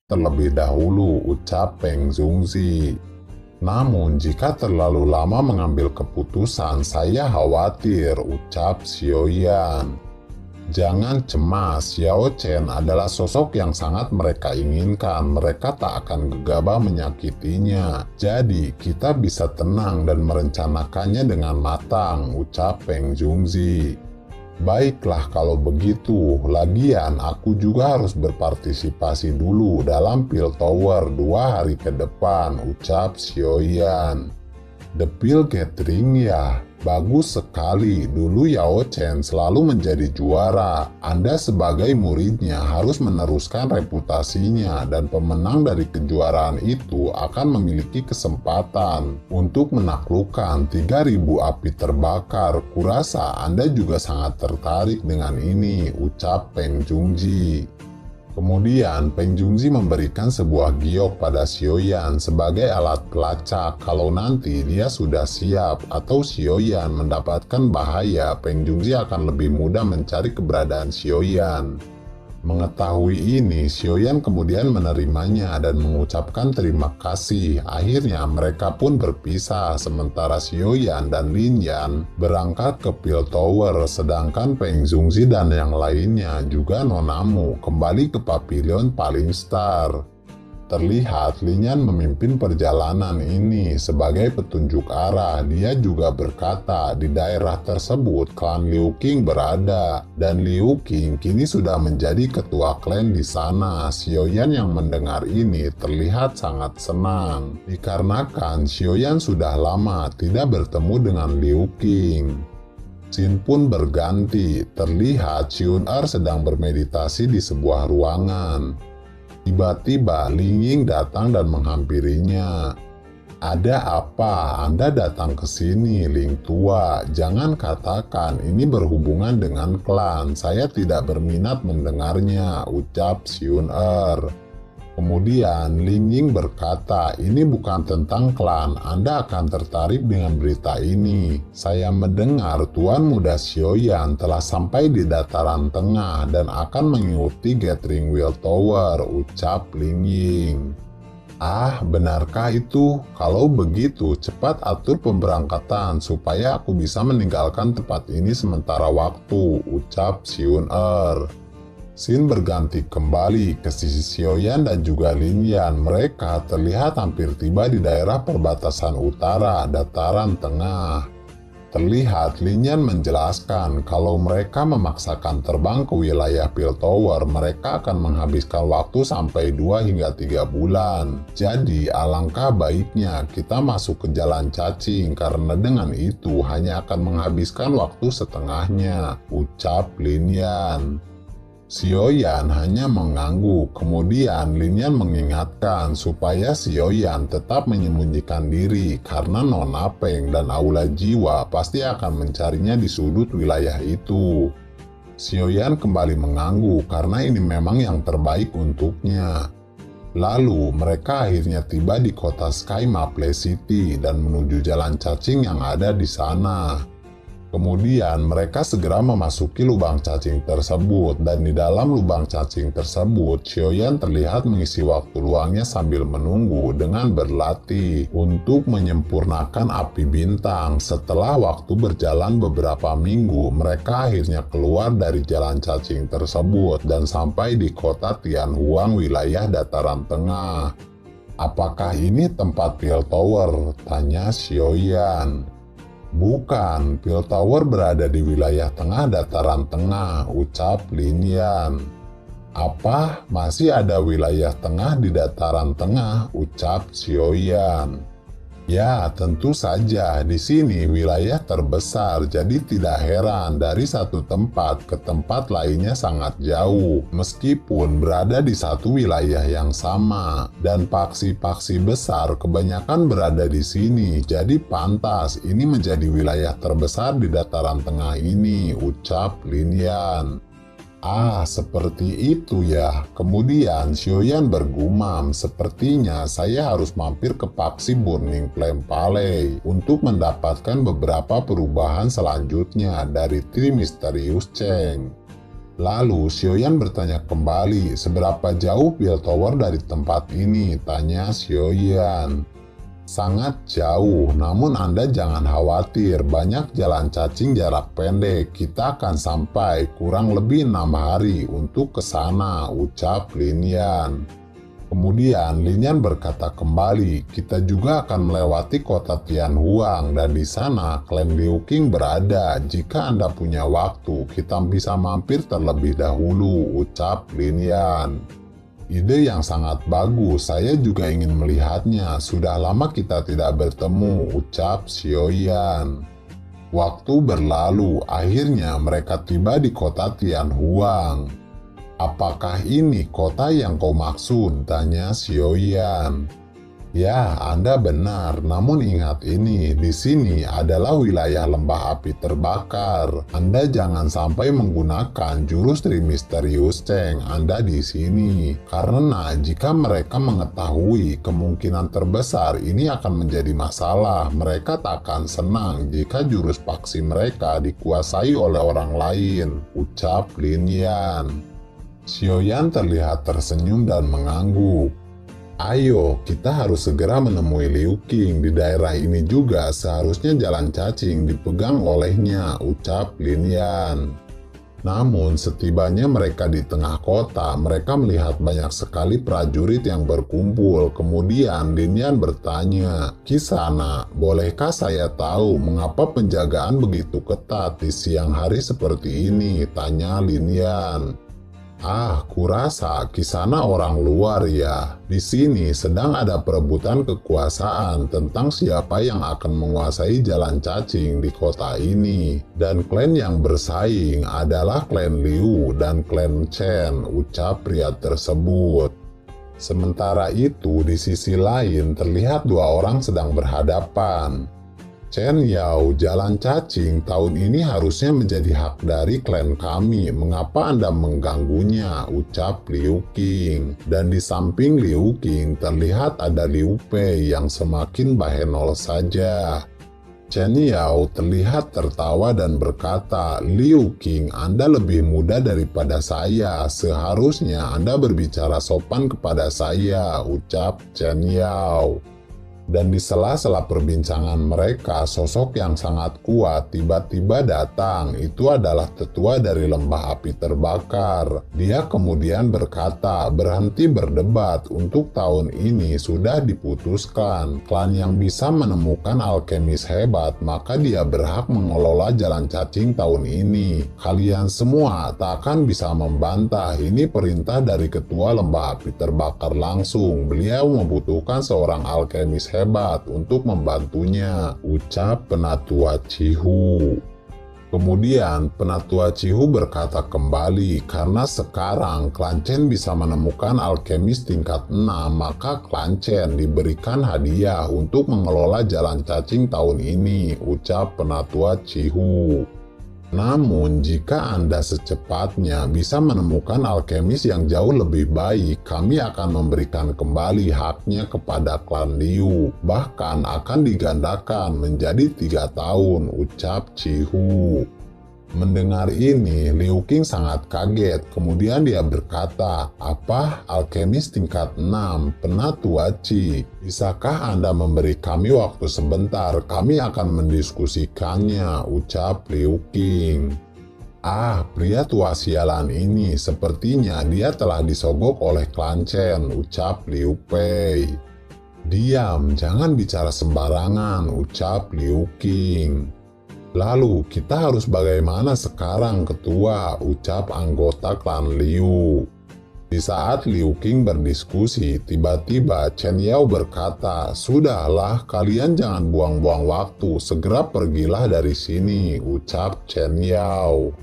terlebih dahulu, ucap Peng Zongzi. Namun jika terlalu lama mengambil keputusan, saya khawatir, ucap Xiaoyan. Jangan cemas, Xiao Chen adalah sosok yang sangat mereka inginkan. Mereka tak akan gegabah menyakitinya. Jadi, kita bisa tenang dan merencanakannya dengan matang, ucap Peng Zongzi. Baiklah kalau begitu, lagian aku juga harus berpartisipasi dulu dalam Piltover 2 hari ke depan, ucap Xiaoyan. The Pil Gathering ya, bagus sekali. Dulu Yao Chen selalu menjadi juara. Anda sebagai muridnya harus meneruskan reputasinya dan pemenang dari kejuaraan itu akan memiliki kesempatan untuk menaklukkan 3.000 api terbakar. Kurasa Anda juga sangat tertarik dengan ini, ucap Peng Zongzi. Kemudian Peng Zongzi memberikan sebuah giok pada Xiaoyan sebagai alat pelacak. Kalau nanti dia sudah siap atau Xiaoyan mendapatkan bahaya, Peng Zongzi akan lebih mudah mencari keberadaan Xiaoyan. Mengetahui ini, Xiaoyan kemudian menerimanya dan mengucapkan terima kasih. Akhirnya mereka pun berpisah, sementara Xiaoyan dan Lin Yan berangkat ke Piltover, sedangkan Peng Zongzi dan yang lainnya juga nonamu kembali ke Pavilion Paling Star. Terlihat Lin Yan memimpin perjalanan ini sebagai petunjuk arah. Dia juga berkata di daerah tersebut klan Liu Qing berada, dan Liu Qing kini sudah menjadi ketua klan di sana. Xiaoyan yang mendengar ini terlihat sangat senang, dikarenakan Xiaoyan sudah lama tidak bertemu dengan Liu Qing. Scene pun berganti, terlihat Xun sedang bermeditasi di sebuah ruangan. Tiba-tiba Ling Ying datang dan menghampirinya. Ada apa? Anda datang ke sini, Ling Tua. Jangan katakan ini berhubungan dengan klan. Saya tidak berminat mendengarnya, ucap Xun. Kemudian Ling Ying berkata, ini bukan tentang klan. Anda akan tertarik dengan berita ini. Saya mendengar Tuan Muda Xiaoyan telah sampai di dataran tengah dan akan mengikuti Gathering Wheel Tower, ucap Ling Ying. Ah, benarkah itu? Kalau begitu, cepat atur pemberangkatan supaya aku bisa meninggalkan tempat ini sementara waktu, ucap Xun. Scene berganti kembali ke sisi Xiaoyan dan juga Lin Yan. Mereka terlihat hampir tiba di daerah perbatasan utara dataran tengah. Terlihat Lin Yan menjelaskan kalau mereka memaksakan terbang ke wilayah Piltover, mereka akan menghabiskan waktu sampai 2 hingga 3 bulan. Jadi alangkah baiknya kita masuk ke jalan cacing karena dengan itu hanya akan menghabiskan waktu setengahnya, ucap Lin Yan. Xiaoyan hanya mengangguk. Kemudian Lin Yan mengingatkan supaya Xiaoyan tetap menyembunyikan diri karena Nona Peng dan Aula Jiwa pasti akan mencarinya di sudut wilayah itu. Xiaoyan kembali mengangguk karena ini memang yang terbaik untuknya. Lalu mereka akhirnya tiba di kota Sky Maple City dan menuju jalan cacing yang ada di sana. Kemudian mereka segera memasuki lubang cacing tersebut, dan di dalam lubang cacing tersebut, Xiaoyan terlihat mengisi waktu luangnya sambil menunggu dengan berlatih untuk menyempurnakan api bintang. Setelah waktu berjalan beberapa minggu, mereka akhirnya keluar dari jalan cacing tersebut dan sampai di kota Tianhuang, wilayah dataran tengah. Apakah ini tempat Piltover? Tanya Xiaoyan. Bukan, Piltover berada di wilayah tengah dataran tengah, ucap Lin Yan. Apa? Masih ada wilayah tengah di dataran tengah, ucap Xiaoyan. Ya, tentu saja. Di sini wilayah terbesar, jadi tidak heran dari satu tempat ke tempat lainnya sangat jauh, meskipun berada di satu wilayah yang sama. Dan paksi-paksi besar kebanyakan berada di sini, jadi pantas ini menjadi wilayah terbesar di dataran tengah ini, ucap Lin Yan. Ah, seperti itu ya. Kemudian Xiaoyan bergumam, sepertinya saya harus mampir ke paksi Burning Flame Valley untuk mendapatkan beberapa perubahan selanjutnya dari Tri Misterius Cheng. Lalu Xiaoyan bertanya kembali, seberapa jauh bell tower dari tempat ini? Tanya Xiaoyan. Sangat jauh, namun Anda jangan khawatir, banyak jalan cacing jarak pendek. Kita akan sampai kurang lebih 6 hari untuk ke sana, ucap Lin Yan. Kemudian Lin Yan berkata kembali, kita juga akan melewati kota Tianhuang dan di sana klan Liu Qing berada. Jika Anda punya waktu, kita bisa mampir terlebih dahulu, ucap Lin Yan. Ide yang sangat bagus, saya juga ingin melihatnya. Sudah lama kita tidak bertemu, ucap Xiaoyan. Waktu berlalu, akhirnya mereka tiba di kota Tianhuang. Apakah ini kota yang kau maksud? Tanya Xiaoyan. Ya, Anda benar. Namun ingat ini, di sini adalah wilayah lembah api terbakar. Anda jangan sampai menggunakan jurus Tri Misterius Cheng Anda di sini. Karena jika mereka mengetahui, kemungkinan terbesar ini akan menjadi masalah. Mereka takkan senang jika jurus paksi mereka dikuasai oleh orang lain, ucap Lin Yan. Xiaoyan terlihat tersenyum dan mengangguk. Ayo, kita harus segera menemui Liu Qing. Di daerah ini juga seharusnya jalan cacing dipegang olehnya, ucap Lin Yan. Namun, setibanya mereka di tengah kota, mereka melihat banyak sekali prajurit yang berkumpul. Kemudian Lin Yan bertanya, Kisana, bolehkah saya tahu mengapa penjagaan begitu ketat di siang hari seperti ini? Tanya Lin Yan. Ah, kurasa Kisana orang luar ya. Di sini sedang ada perebutan kekuasaan tentang siapa yang akan menguasai jalan cacing di kota ini. Dan klan yang bersaing adalah klan Liu dan klan Chen, ucap pria tersebut. Sementara itu, di sisi lain terlihat dua orang sedang berhadapan. Chen Yao, jalan cacing tahun ini harusnya menjadi hak dari klan kami. Mengapa Anda mengganggunya? Ucap Liu Qing. Dan di samping Liu Qing terlihat ada Liu Pei yang semakin bahenol saja. Chen Yao terlihat tertawa dan berkata, Liu Qing, Anda lebih muda daripada saya. Seharusnya Anda berbicara sopan kepada saya, ucap Chen Yao. Dan di sela-sela perbincangan mereka, sosok yang sangat kuat tiba-tiba datang. Itu adalah tetua dari lembah api terbakar. Dia kemudian berkata, berhenti berdebat, untuk tahun ini sudah diputuskan. Klan yang bisa menemukan alkemis hebat, maka dia berhak mengelola jalan cacing tahun ini. Kalian semua tak akan bisa membantah. Ini perintah dari ketua lembah api terbakar langsung. Beliau membutuhkan seorang alkemis hebat untuk membantunya, ucap Penatua Cihu. Kemudian Penatua Cihu berkata kembali, karena sekarang klan Chen bisa menemukan alkemis tingkat 6, maka klan Chen diberikan hadiah untuk mengelola jalan cacing tahun ini, ucap Penatua Cihu. Namun, jika Anda secepatnya bisa menemukan alkemis yang jauh lebih baik, kami akan memberikan kembali haknya kepada klan Liu. Bahkan akan digandakan menjadi 3 tahun, ucap Cihu. Mendengar ini, Liu Qing sangat kaget. Kemudian dia berkata, apa alkemis tingkat 6, Penatua Ci? Bisakah Anda memberi kami waktu sebentar? Kami akan mendiskusikannya, ucap Liu Qing. Ah, pria tua sialan ini, sepertinya dia telah disogok oleh klan Chen, ucap Liu Pei. Diam, jangan bicara sembarangan, ucap Liu Qing. Lalu, kita harus bagaimana sekarang, ketua? Ucap anggota klan Liu. Di saat Liu Qing berdiskusi, tiba-tiba Chen Yao berkata, sudahlah, kalian jangan buang-buang waktu, segera pergilah dari sini, ucap Chen Yao.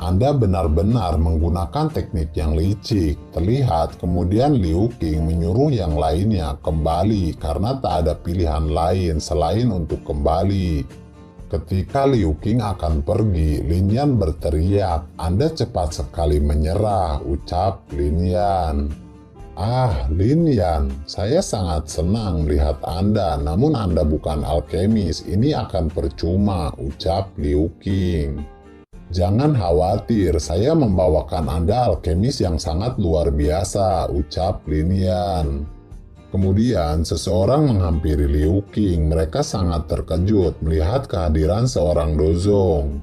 Anda benar-benar menggunakan teknik yang licik. Terlihat kemudian Liu Qing menyuruh yang lainnya kembali karena tak ada pilihan lain selain untuk kembali. Ketika Liu Qing akan pergi, Lin Yan berteriak, Anda cepat sekali menyerah, ucap Lin Yan. Ah, Lin Yan, saya sangat senang melihat Anda, namun Anda bukan alkemis, ini akan percuma, ucap Liu Qing. Jangan khawatir, saya membawakan Anda alkemis yang sangat luar biasa, ucap Lin Yan. Kemudian seseorang menghampiri Liu Qing. Mereka sangat terkejut melihat kehadiran seorang dozong.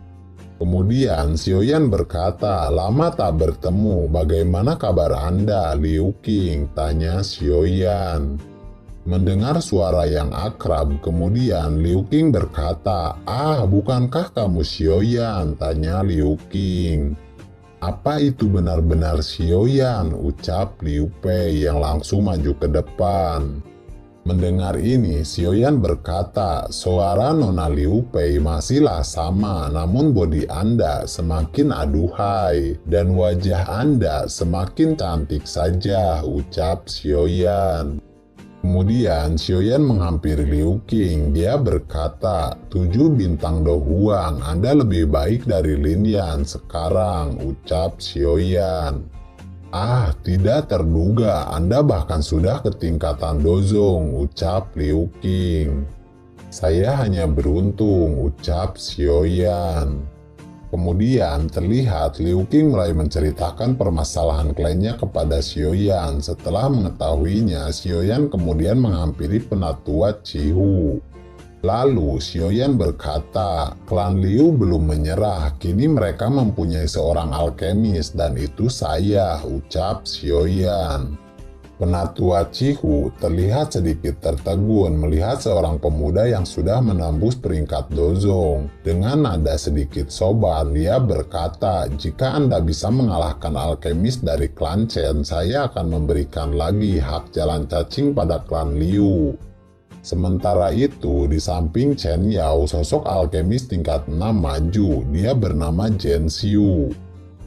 Kemudian Xiaoyan berkata, "Lama tak bertemu, bagaimana kabar Anda, Liu Qing?" tanya Xiaoyan. Mendengar suara yang akrab, kemudian Liu Qing berkata, "Ah, bukankah kamu Xiaoyan?" tanya Liu Qing. "Apa itu benar-benar Xiaoyan?" ucap Liu Pei yang langsung maju ke depan. Mendengar ini, Xiaoyan berkata, "Suara Nona Liu Pei masihlah sama, namun bodi Anda semakin aduhai dan wajah Anda semakin cantik saja," ucap Xiaoyan. Kemudian Xiaoyan menghampiri Liu Qing. Dia berkata, "7 bintang Do Huang, Anda lebih baik dari Lin Yan sekarang," ucap Xiaoyan. "Ah, tidak terduga, Anda bahkan sudah ke tingkatan dozong," ucap Liu Qing. "Saya hanya beruntung," ucap Xiaoyan. Kemudian terlihat Liu Qing mulai menceritakan permasalahan kliennya kepada Xiaoyan. Setelah mengetahuinya, Xiaoyan kemudian menghampiri penatua Cihu. Lalu Xiaoyan berkata, "Klan Liu belum menyerah, kini mereka mempunyai seorang alkemis dan itu saya," ucap Xiaoyan. Penatua Cihu terlihat sedikit tertegun melihat seorang pemuda yang sudah menembus peringkat dozong. Dengan nada sedikit sobar, dia berkata, "Jika Anda bisa mengalahkan alkemis dari klan Chen, saya akan memberikan lagi hak jalan cacing pada klan Liu." Sementara itu, di samping Chen Yao, sosok alkemis tingkat 6 maju. Dia bernama Zhen Xiu.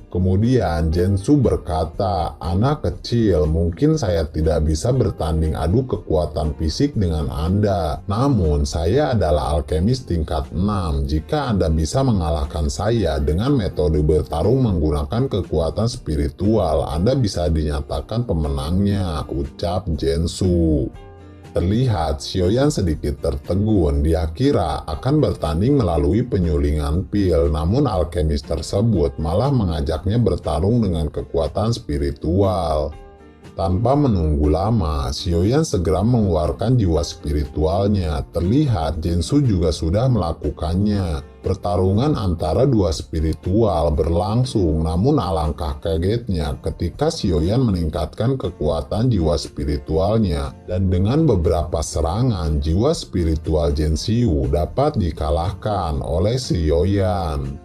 Kemudian Zhensu berkata, "Anak kecil, mungkin saya tidak bisa bertanding adu kekuatan fisik dengan Anda. Namun, saya adalah alkemis tingkat 6. Jika Anda bisa mengalahkan saya dengan metode bertarung menggunakan kekuatan spiritual, Anda bisa dinyatakan pemenangnya," ucap Zhensu. Terlihat Xiaoyan sedikit tertegun. Dia kira akan bertanding melalui penyulingan pil, namun alkemis tersebut malah mengajaknya bertarung dengan kekuatan spiritual. Tanpa menunggu lama, Xiaoyan segera mengeluarkan jiwa spiritualnya. Terlihat Zhensu juga sudah melakukannya. Pertarungan antara dua spiritual berlangsung, namun alangkah kagetnya ketika Xiaoyan meningkatkan kekuatan jiwa spiritualnya, dan dengan beberapa serangan, jiwa spiritual Zhensu dapat dikalahkan oleh Xiaoyan.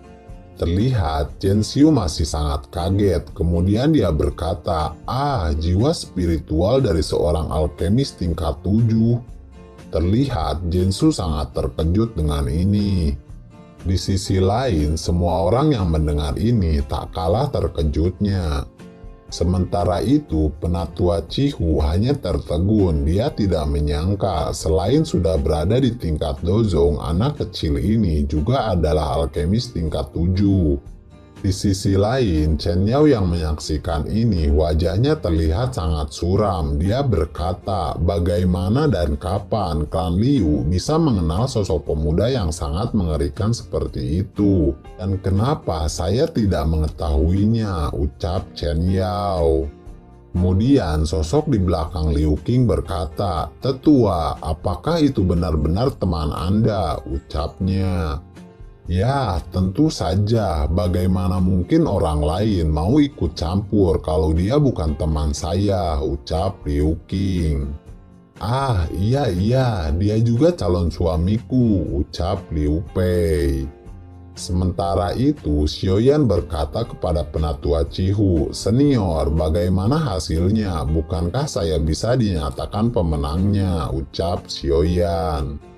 Terlihat Zhensu masih sangat kaget. Kemudian dia berkata, "Ah, jiwa spiritual dari seorang alkemis tingkat 7. Terlihat Zhensu sangat terkejut dengan ini. Di sisi lain, semua orang yang mendengar ini tak kalah terkejutnya. Sementara itu, penatua Cihu hanya tertegun. Dia tidak menyangka selain sudah berada di tingkat dozong, anak kecil ini juga adalah alkemis tingkat 7. Di sisi lain, Chen Yao yang menyaksikan ini wajahnya terlihat sangat suram. Dia berkata, "Bagaimana dan kapan klan Liu bisa mengenal sosok pemuda yang sangat mengerikan seperti itu? Dan kenapa saya tidak mengetahuinya?" ucap Chen Yao. Kemudian sosok di belakang Liu Qing berkata, "Tetua, apakah itu benar-benar teman Anda?" ucapnya. "Ya, tentu saja. Bagaimana mungkin orang lain mau ikut campur kalau dia bukan teman saya," ucap Liu Qing. "Ah, iya, dia juga calon suamiku," ucap Liu Pei. Sementara itu, Xiaoyan berkata kepada penatua Cihu, "Senior, bagaimana hasilnya? Bukankah saya bisa dinyatakan pemenangnya?" ucap Xiaoyan.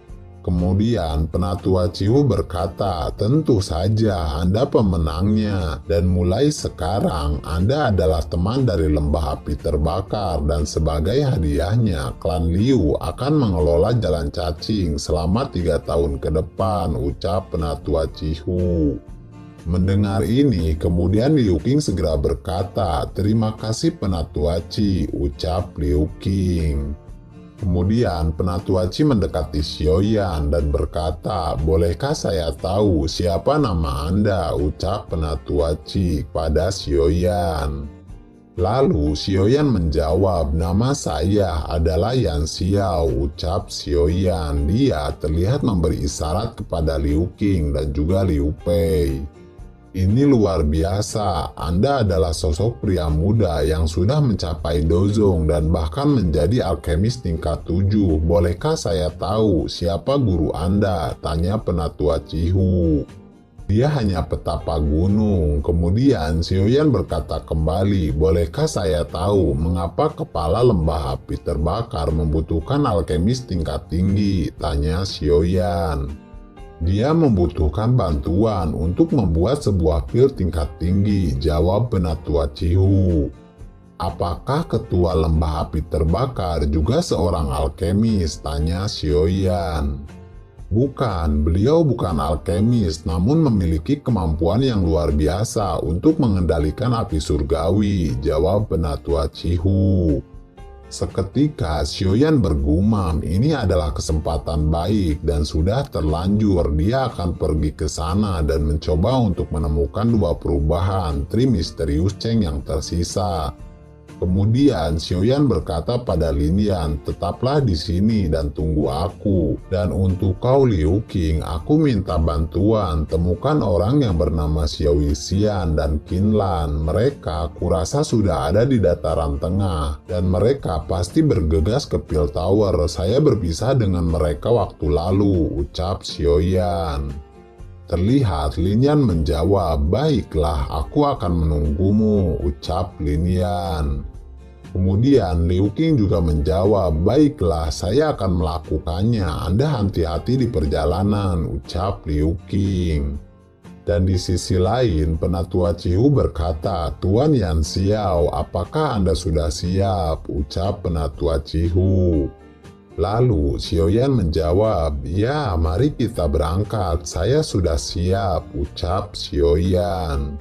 Kemudian penatua Cihu berkata, "Tentu saja Anda pemenangnya, dan mulai sekarang Anda adalah teman dari lembah api terbakar, dan sebagai hadiahnya klan Liu akan mengelola jalan cacing selama 3 tahun ke depan," ucap penatua Cihu. Mendengar ini, kemudian Liu Qing segera berkata, "Terima kasih penatua Ci," ucap Liu Qing. Kemudian Penatua Qi mendekati Xiaoyan dan berkata, "Bolehkah saya tahu siapa nama Anda?" ucap Penatua Qi pada Xiaoyan. Lalu Xiaoyan menjawab, "Nama saya adalah Yan Xiao," ucap Xiaoyan. Dia terlihat memberi isyarat kepada Liu Qing dan juga Liu Pei. "Ini luar biasa, Anda adalah sosok pria muda yang sudah mencapai dozong dan bahkan menjadi alkemis tingkat 7. Bolehkah saya tahu siapa guru Anda?" tanya Penatua Cihu. "Dia hanya petapa gunung." Kemudian Xiaoyan berkata kembali, "Bolehkah saya tahu mengapa kepala lembah api terbakar membutuhkan alkemis tingkat tinggi?" tanya Xiaoyan. "Dia membutuhkan bantuan untuk membuat sebuah pil tingkat tinggi," jawab Penatua Cihu. "Apakah ketua lembah api terbakar juga seorang alkemis?" tanya Xiaoyan. "Bukan, beliau bukan alkemis, namun memiliki kemampuan yang luar biasa untuk mengendalikan api surgawi," jawab Penatua Cihu. Seketika Xiaoyan bergumam, ini adalah kesempatan baik dan sudah terlanjur dia akan pergi ke sana dan mencoba untuk menemukan 2 perubahan Tri Misterius Cheng yang tersisa. Kemudian Xiaoyan berkata pada Lin Yan, "Tetaplah di sini dan tunggu aku. Dan untuk kau Liu Qing, aku minta bantuan. Temukan orang yang bernama Xiao Yixian dan Qin Lan. Mereka kurasa sudah ada di dataran tengah dan mereka pasti bergegas ke Pil Tower. Saya berpisah dengan mereka waktu lalu," ucap Xiaoyan. Terlihat Lin Yan menjawab, "Baiklah, aku akan menunggumu," ucap Lin Yan. Kemudian Liu Qing juga menjawab, "Baiklah, saya akan melakukannya. Anda hati-hati di perjalanan," ucap Liu Qing. Dan di sisi lain, Penatua Cihu berkata, "Tuan Yan Xiao, apakah Anda sudah siap?" ucap Penatua Cihu. Lalu Xiaoyan menjawab, "Ya, mari kita berangkat. Saya sudah siap," ucap Xiaoyan.